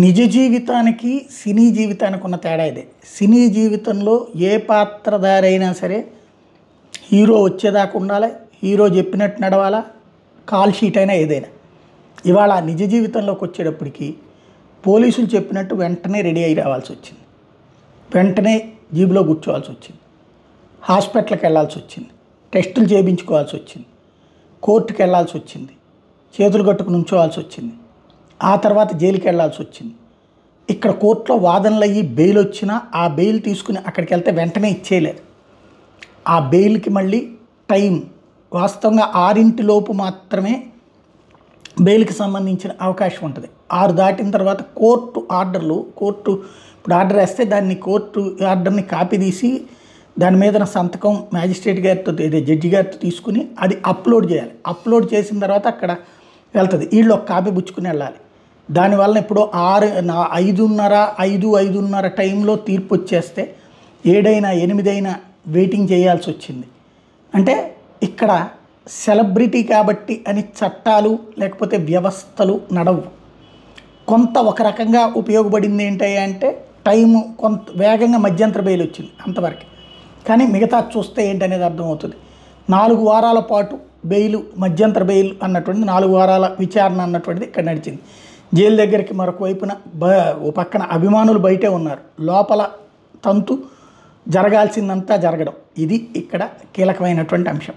నిజ జీవితానికి సినీ జీవితానికి ఉన్న తేడా ఇదే. సినీ జీవితంలో ఏ పాత్రధారి అయినా సరే హీరో వచ్చేదాకా ఉండాలి, హీరో చెప్పినట్టు నడవాలా, కాల్ షీట్ అయినా ఏదైనా. ఇవాళ నిజ జీవితంలోకి వచ్చేటప్పటికి పోలీసులు చెప్పినట్టు వెంటనే రెడీ అయి రావాల్సి వచ్చింది, వెంటనే జీబులో కూర్చోవాల్సి వచ్చింది, హాస్పిటల్కి వెళ్ళాల్సి వచ్చింది, టెస్టులు చేయించుకోవాల్సి వచ్చింది, కోర్టుకు వెళ్ళాల్సి వచ్చింది, చేతులు కట్టుకుని ఉంచోవాల్సి వచ్చింది, ఆ తర్వాత జైలుకి వెళ్ళాల్సి వచ్చింది. ఇక్కడ కోర్టులో వాదనలు అయ్యి బెయిల్ వచ్చినా ఆ బెయిల్ తీసుకుని అక్కడికి వెళ్తే వెంటనే ఇచ్చేయలేదు. ఆ బెయిల్కి మళ్ళీ టైం వాస్తవంగా 6 మాత్రమే బెయిల్కి సంబంధించిన అవకాశం ఉంటుంది. 6 దాటిన తర్వాత కోర్టు ఇప్పుడు ఆర్డర్ వేస్తే దాన్ని కోర్టు ఆర్డర్ని కాపీ తీసి దాని మీద సంతకం మ్యాజిస్ట్రేట్ గారితో జడ్జి గారితో తీసుకుని అది అప్లోడ్ చేయాలి. అప్లోడ్ చేసిన తర్వాత అక్కడ వెళ్తుంది, వీళ్ళు ఒక కాపీ పుచ్చుకుని వెళ్ళాలి. దానివల్ల ఇప్పుడు 5:30 టైంలో తీర్పు వచ్చేస్తే 7 అయినా 8 అయినా వెయిటింగ్ చేయాల్సి వచ్చింది. అంటే ఇక్కడ సెలబ్రిటీ కాబట్టి అని చట్టాలు లేకపోతే వ్యవస్థలు నడవు. కొంత ఒక రకంగా ఉపయోగపడింది ఏంటంటే టైము కొంత వేగంగా మధ్యంతర బెయిల్ వచ్చింది అంతవరకు. కానీ మిగతా చూస్తే ఏంటనేది అర్థమవుతుంది. 4 వారాల పాటు బెయిల్, మధ్యంతర బెయిల్ అన్నటువంటిది 4 వారాల విచారణ అన్నటువంటిది ఇక్కడ నడిచింది. జైలు దగ్గరికి మరొక వైపున ఓ పక్కన అభిమానులు బయటే ఉన్నారు, లోపల తంతు జరగాల్సిందంతా జరగడం, ఇది ఇక్కడ కీలకమైనటువంటి అంశం.